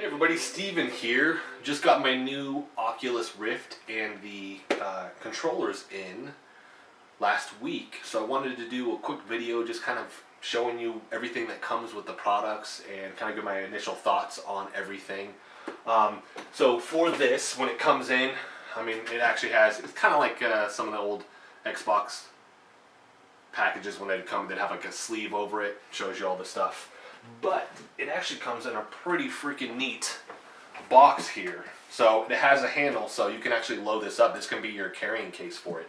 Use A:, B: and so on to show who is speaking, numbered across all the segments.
A: Hey everybody, Steven here. Just got my new Oculus Rift and the controllers in last week. So I wanted to do a quick video just kind of showing you everything that comes with the products and kind of give my initial thoughts on everything. So for this, when it comes in, I mean, it actually has, it's kind of like some of the old Xbox packages when they'd come, they'd have like a sleeve over it, shows you all the stuff. But it actually comes in a pretty freaking neat box here. So it has a handle, so you can actually load this up. This can be your carrying case for it.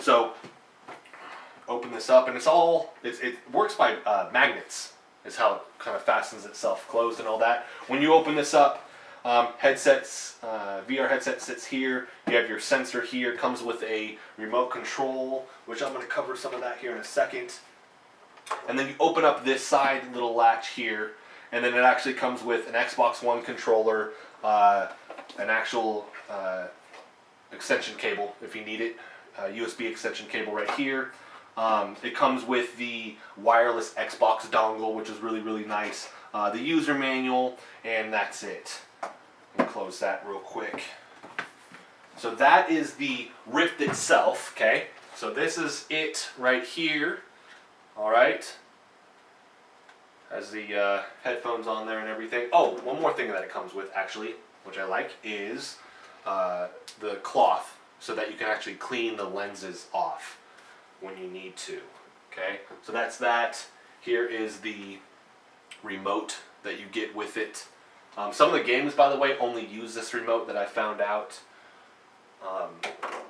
A: So open this up, and it works by magnets. Is how it kind of fastens itself closed and all that. When you open this up, VR headset sits here. You have your sensor here. It comes with a remote control, which I'm going to cover some of that here in a second. And then you open up this side little latch here, and then it actually comes with an Xbox One controller, an actual extension cable if you need it, USB extension cable right here. It comes with the wireless Xbox dongle, which is really, really nice. The user manual, and that's it. Let me close that real quick. So that is the Rift itself, okay? So this is it right here. Alright, has the headphones on there and everything. Oh, one more thing that it comes with actually, which I like, is the cloth so that you can actually clean the lenses off when you need to. Okay, so that's that. Here is the remote that you get with it. Some of the games, by the way, only use this remote that I found out.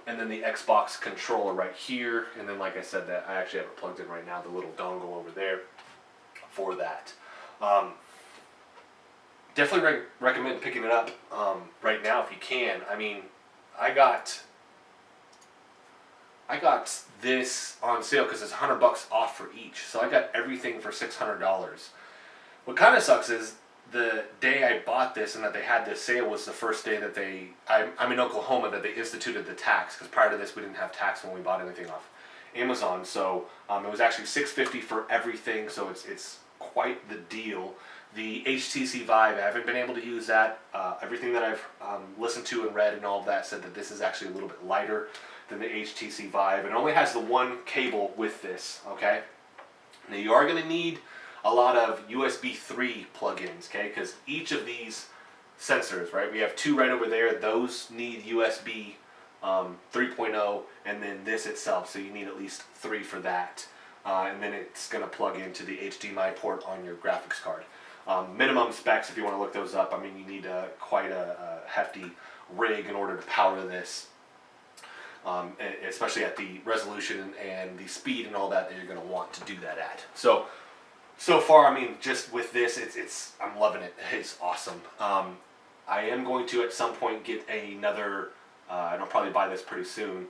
A: And then the Xbox controller right here, and then like I said, that I actually have it plugged in right now, the little dongle over there for that. Definitely recommend picking it up right now if you can. I mean, I got this on sale because it's $100 off for each, so I got everything for $600. What kind of sucks is the day I bought this and that they had this sale was the first day that I'm in Oklahoma, that they instituted the tax, because prior to this we didn't have tax when we bought anything off Amazon. So it was actually $650 for everything, so it's quite the deal. The HTC Vive, I haven't been able to use that. Everything that I've listened to and read and all of that said that this is actually a little bit lighter than the HTC Vive. It only has the one cable with this, okay? Now you are going to need a lot of USB 3 plugins, okay? Because each of these sensors, right? We have two right over there. Those need USB 3.0, and then this itself. So you need at least 3 for that. And then it's going to plug into the HDMI port on your graphics card. Minimum specs, if you want to look those up, I mean, you need quite a hefty rig in order to power this. Especially at the resolution and the speed and all that you're going to want to do that at. So far, I mean, just with this, I'm loving it. It's awesome. I am going to at some point get another, and I'll probably buy this pretty soon,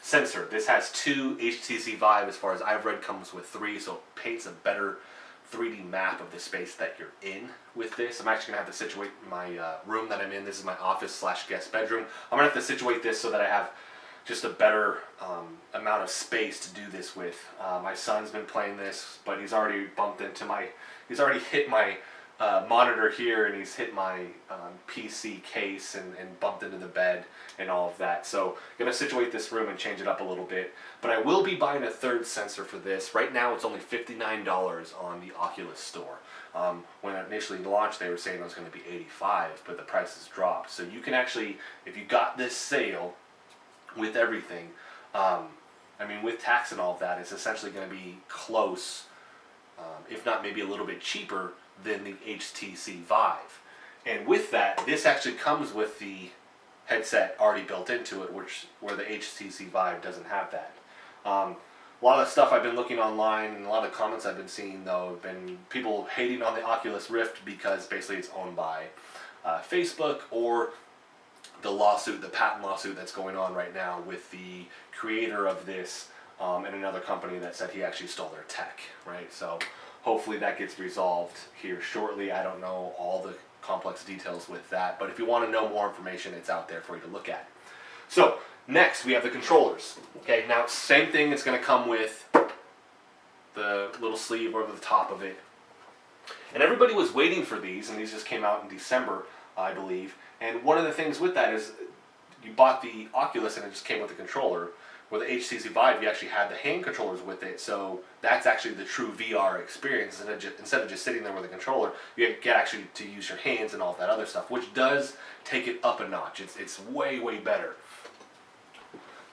A: sensor. This has 2 HTC Vive, as far as I've read, comes with 3, so it paints a better 3D map of the space that you're in with this. I'm actually going to have to situate my room that I'm in. This is my office / guest bedroom. I'm going to have to situate this so that I have just a better amount of space to do this with. My son's been playing this, but he's already he's already hit my monitor here, and he's hit my PC case and bumped into the bed and all of that. So I'm going to situate this room and change it up a little bit. But I will be buying a third sensor for this. Right now it's only $59 on the Oculus store. When it initially launched, they were saying it was going to be $85, but the price has dropped. So you can actually, if you got this sale with everything, I mean, with tax and all of that, it's essentially going to be close, if not maybe a little bit cheaper than the HTC Vive. And with that, this actually comes with the headset already built into it, where the HTC Vive doesn't have that. A lot of stuff I've been looking online, and a lot of comments I've been seeing, though, have been people hating on the Oculus Rift because basically it's owned by Facebook, or the patent lawsuit that's going on right now with the creator of this and another company that said he actually stole their tech, right? So hopefully that gets resolved here shortly. I don't know all the complex details with that, but if you want to know more information, it's out there for you to look at. So next we have the controllers. Okay, now same thing, it's going to come with the little sleeve over the top of it. And everybody was waiting for these, and these just came out in December, I believe. And one of the things with that is you bought the Oculus and it just came with the controller. With the HTC Vive, you actually had the hand controllers with it, so that's actually the true VR experience. Instead of just sitting there with a controller, you get actually to use your hands and all that other stuff, which does take it up a notch. It's way, way better.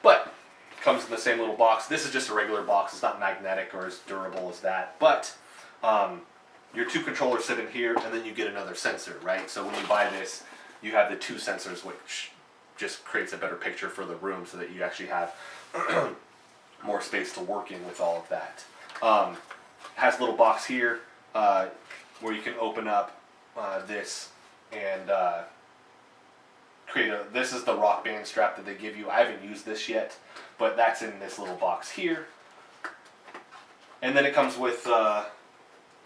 A: But it comes in the same little box. This is just a regular box. It's not magnetic or as durable as that. But your two controllers sit in here, and then you get another sensor, right? So when you buy this, you have the two sensors, which just creates a better picture for the room so that you actually have more space to work in with all of that. It has a little box here where you can open up this and create a, this is the Rock Band strap that they give you. I haven't used this yet, but that's in this little box here. And then it comes with,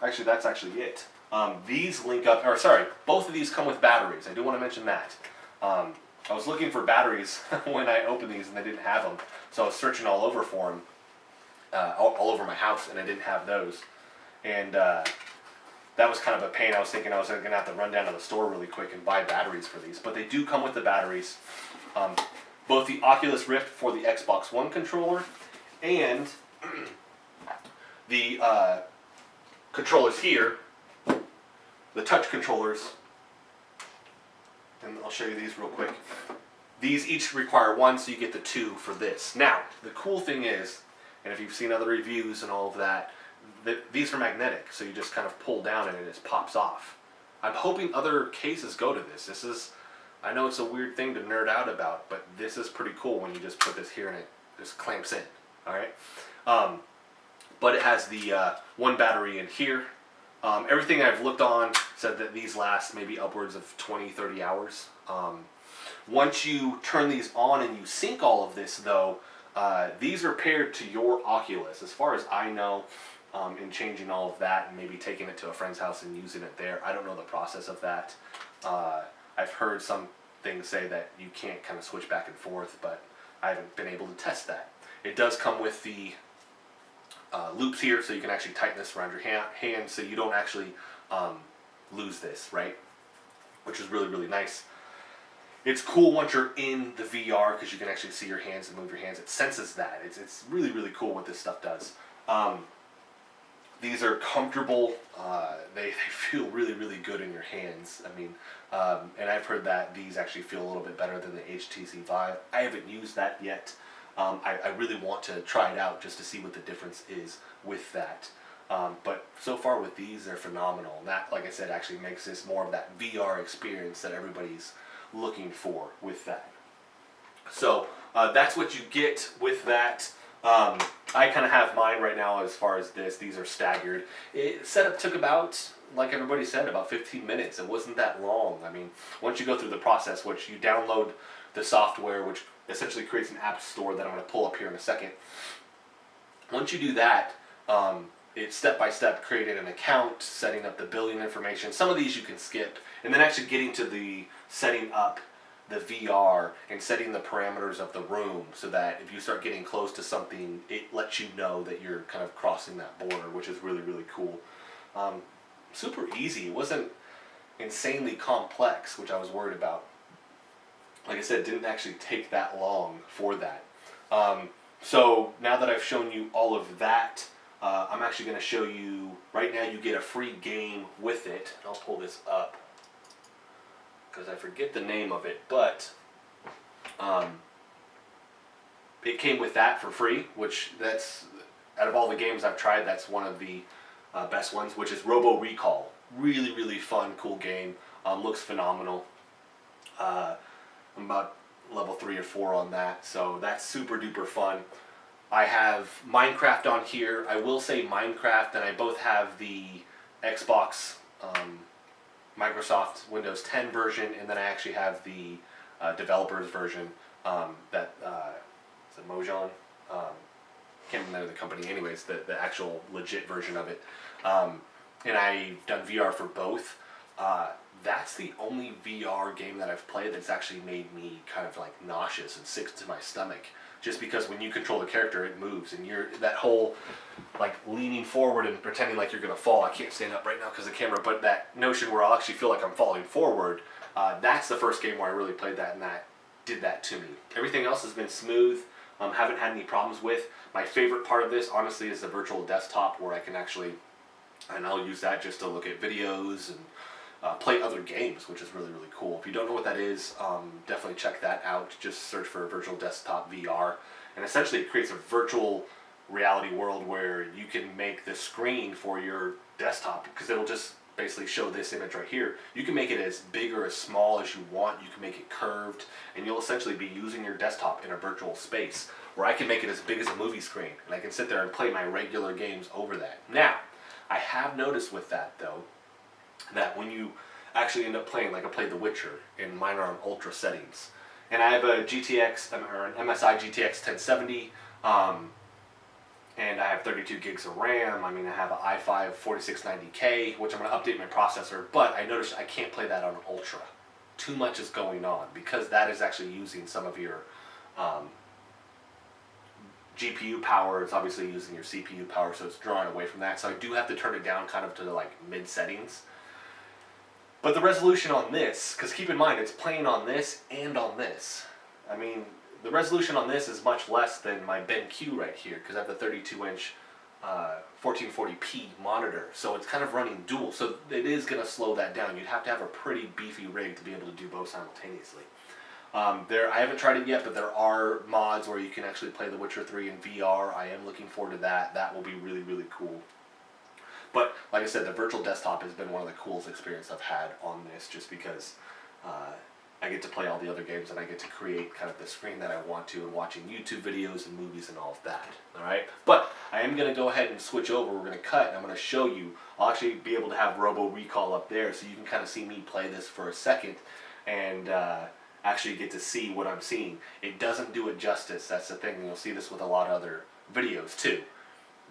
A: actually that's actually it. These link up, or sorry, both of these come with batteries. I do want to mention that. I was looking for batteries when I opened these and they didn't have them. So I was searching all over for them, all over my house, and I didn't have those. And that was kind of a pain. I was thinking I was going to have to run down to the store really quick and buy batteries for these. But they do come with the batteries. Both the Oculus Rift for the Xbox One controller and the controllers here, the touch controllers. And I'll show you these real quick. These each require one, so you get the two for this. Now, the cool thing is, and if you've seen other reviews and all of that, these are magnetic, so you just kind of pull down and it just pops off. I'm hoping other cases go to this. This is, I know it's a weird thing to nerd out about, but this is pretty cool when you just put this here and it just clamps in. Alright? But it has the one battery in here. Everything I've looked on said that these last maybe upwards of 20-30 hours. Once you turn these on and you sync all of this though, these are paired to your Oculus. As far as I know, in changing all of that and maybe taking it to a friend's house and using it there, I don't know the process of that. I've heard some things say that you can't kind of switch back and forth, but I haven't been able to test that. It does come with the loops here, so you can actually tighten this around your hand so you don't actually lose this, right? Which is really, really nice. It's cool once you're in the VR because you can actually see your hands and move your hands. It senses that. It's really, really cool what this stuff does. These are comfortable. They feel really, really good in your hands. I mean, and I've heard that these actually feel a little bit better than the HTC Vive. I haven't used that yet. I really want to try it out just to see what the difference is with that. But so far with these, they're phenomenal. And that, like I said, actually makes this more of that VR experience that everybody's looking for with that. So that's what you get with that. I kind of have mine right now as far as this. These are staggered. Setup took about, like everybody said, about 15 minutes. It wasn't that long. I mean, once you go through the process, which you download the software, which essentially creates an app store that I'm going to pull up here in a second. Once you do that, it's step-by-step creating an account, setting up the billing information. Some of these you can skip, and then actually getting to the setting up the VR and setting the parameters of the room so that if you start getting close to something, it lets you know that you're kind of crossing that border, which is really, really cool. Super easy. It wasn't insanely complex, which I was worried about. Like I said, it didn't actually take that long for that. So now that I've shown you all of that, I'm actually going to show you, right now you get a free game with it. I'll pull this up because I forget the name of it, but it came with that for free, which that's, out of all the games I've tried, that's one of the best ones, which is Robo Recall. Really, really fun, cool game. Looks phenomenal. I'm about level 3 or 4 on that, so that's super duper fun. I have Minecraft on here. I will say Minecraft, and I both have the Xbox Microsoft Windows 10 version, and then I actually have the developers version that is it Mojang? Can't remember the company. Anyways, the actual legit version of it. And I've done VR for both. That's the only VR game that I've played that's actually made me kind of like nauseous and sick to my stomach. just because when you control the character, it moves, and you're that whole like leaning forward and pretending like you're gonna fall. I can't stand up right now because of the camera, but that notion where I'll actually feel like I'm falling forward, that's the first game where I really played that, and that did that to me. Everything else has been smooth. Haven't had any problems with. My favorite part of this, honestly, is the virtual desktop, where I can actually, and I'll use that just to look at videos and play other games, which is really, really cool. If you don't know what that is, definitely check that out. Just search for virtual desktop VR, and essentially it creates a virtual reality world where you can make the screen for your desktop, because it'll just basically show this image right here. You can make it as big or as small as you want. You can make it curved, and you'll essentially be using your desktop in a virtual space, where I can make it as big as a movie screen, and I can sit there and play my regular games over that. Now, I have noticed with that though, that when you actually end up playing, like I played The Witcher, and mine are on ultra settings, and I have a GTX, or an MSI GTX 1070, and I have 32 gigs of RAM. I mean, I have an i5 4690K, which I'm going to update my processor, but I noticed I can't play that on ultra. Too much is going on, because that is actually using some of your GPU power. It's obviously using your CPU power, so it's drawing away from that. So I do have to turn it down kind of to like mid settings. But the resolution on this, because keep in mind, it's playing on this and on this. I mean, the resolution on this is much less than my BenQ right here, because I have the 32-inch 1440p monitor. So it's kind of running dual. So it is going to slow that down. You'd have to have a pretty beefy rig to be able to do both simultaneously. I haven't tried it yet, but there are mods where you can actually play The Witcher 3 in VR. I am looking forward to that. That will be really, really cool. But like I said, the virtual desktop has been one of the coolest experiences I've had on this, just because I get to play all the other games, and I get to create kind of the screen that I want to, and watching YouTube videos and movies and all of that. Alright? But I am going to go ahead and switch over. We're going to cut, and I'm going to show you. I'll actually be able to have Robo Recall up there, so you can kind of see me play this for a second, and actually get to see what I'm seeing. It doesn't do it justice. That's the thing. You'll see this with a lot of other videos too.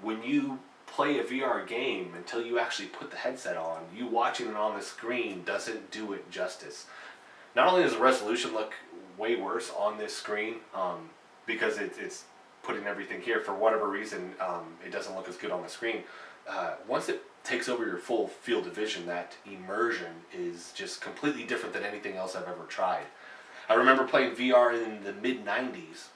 A: When you play a VR game, until you actually put the headset on, you watching it on the screen doesn't do it justice. Not only does the resolution look way worse on this screen, because it's putting everything here, for whatever reason, it doesn't look as good on the screen. Once it takes over your full field of vision, that immersion is just completely different than anything else I've ever tried. I remember playing VR in the mid-90s.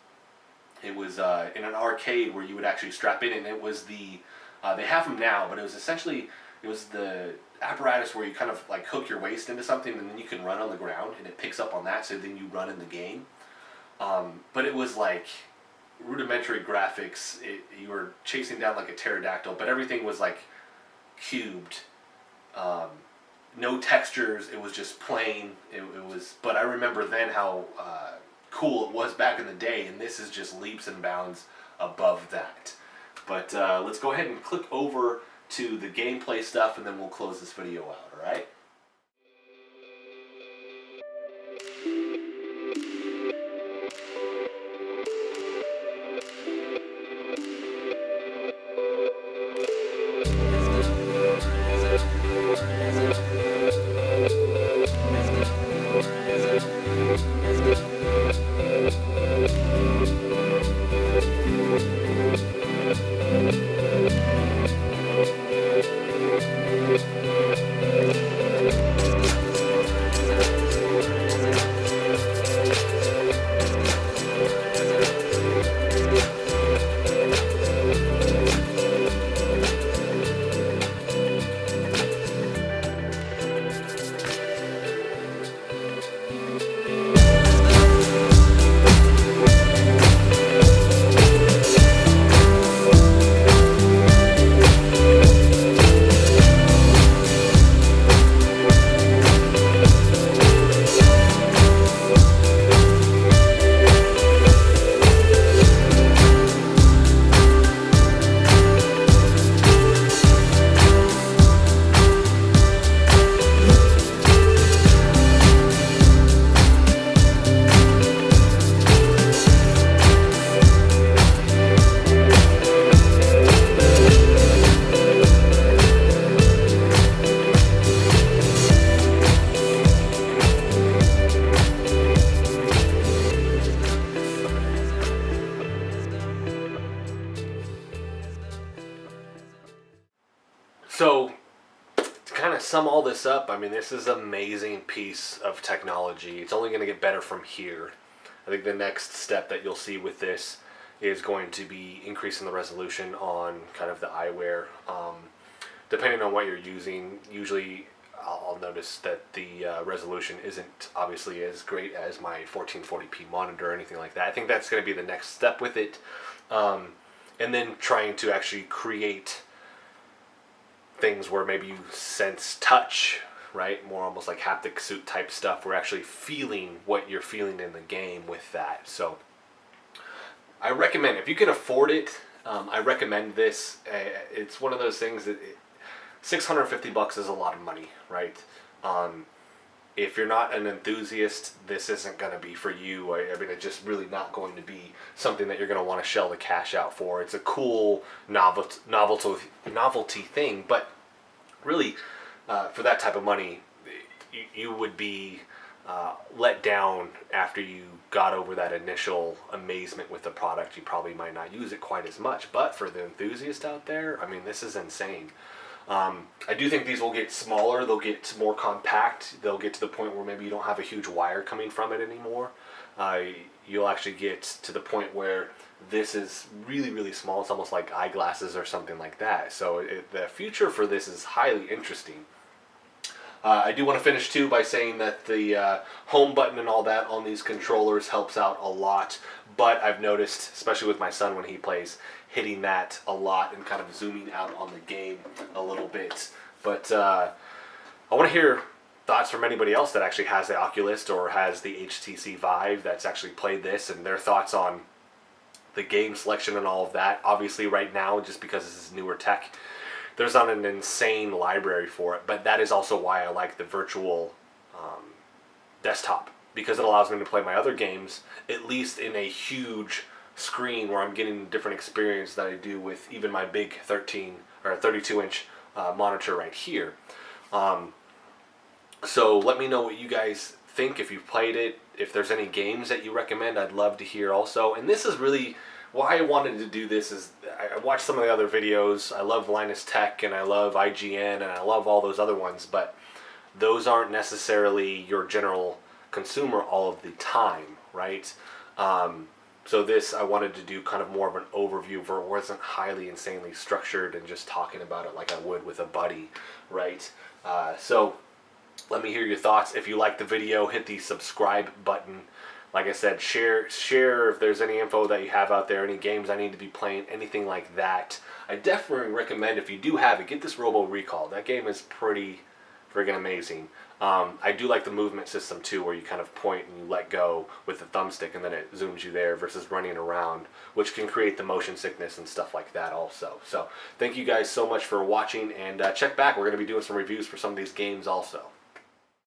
A: It was in an arcade where you would actually strap in, and it was they have them now, but it was essentially, it was the apparatus where you kind of like hook your waist into something, and then you can run on the ground, and it picks up on that, so then you run in the game. But it was like rudimentary graphics. You were chasing down like a pterodactyl, but everything was like cubed. No textures. It was just plain. It was. But I remember then how cool it was back in the day, and this is just leaps and bounds above that. But let's go ahead and click over to the gameplay stuff, and then we'll close this video out. All right. So to kind of sum all this up, I mean, this is an amazing piece of technology. It's only going to get better from here. I think the next step that you'll see with this is going to be increasing the resolution on kind of the eyewear. Depending on what you're using, usually I'll notice that the resolution isn't obviously as great as my 1440p monitor or anything like that. I think that's going to be the next step with it. And then trying to actually create things where maybe you sense touch, right? More almost like haptic suit type stuff. We're actually feeling what you're feeling in the game with that. So I recommend, if you can afford it, I recommend this. It's one of those things that $650 is a lot of money, right? If you're not an enthusiast, this isn't going to be for you. I mean, it's just really not going to be something that you're going to want to shell the cash out for. It's a cool novelty thing, but really, for that type of money, you would be let down after you got over that initial amazement with the product. You probably might not use it quite as much, but for the enthusiast out there, I mean, this is insane. I do think these will get smaller, they'll get more compact, they'll get to the point where maybe you don't have a huge wire coming from it anymore. You'll actually get to the point where this is really, really small. It's almost like eyeglasses or something like that. So the future for this is highly interesting. I do want to finish too by saying that the home button and all that on these controllers helps out a lot, but I've noticed, especially with my son when he plays, hitting that a lot and kind of zooming out on the game a little bit. But I want to hear thoughts from anybody else that actually has the Oculus or has the HTC Vive that's actually played this, and their thoughts on the game selection and all of that. Obviously right now, just because this is newer tech, there's not an insane library for it, but that is also why I like the virtual desktop, because it allows me to play my other games at least in a huge screen where I'm getting a different experience than I do with even my big 13 or 32-inch monitor right here. So let me know what you guys think, if you've played it, if there's any games that you recommend. I'd love to hear also. And this is really why I wanted to do this. Is I watched some of the other videos. I love Linus Tech and I love IGN and I love all those other ones, but those aren't necessarily your general consumer all of the time, right? So this, I wanted to do kind of more of an overview where it wasn't highly insanely structured and just talking about it like I would with a buddy, right? So let me hear your thoughts. If you like the video, hit the subscribe button. Like I said, share if there's any info that you have out there, any games I need to be playing, anything like that. I definitely recommend, if you do have it, get this Robo Recall. That game is pretty friggin' amazing. I do like the movement system too, where you kind of point and you let go with the thumbstick and then it zooms you there versus running around, which can create the motion sickness and stuff like that also. So thank you guys so much for watching, and check back. We're going to be doing some reviews for some of these games also.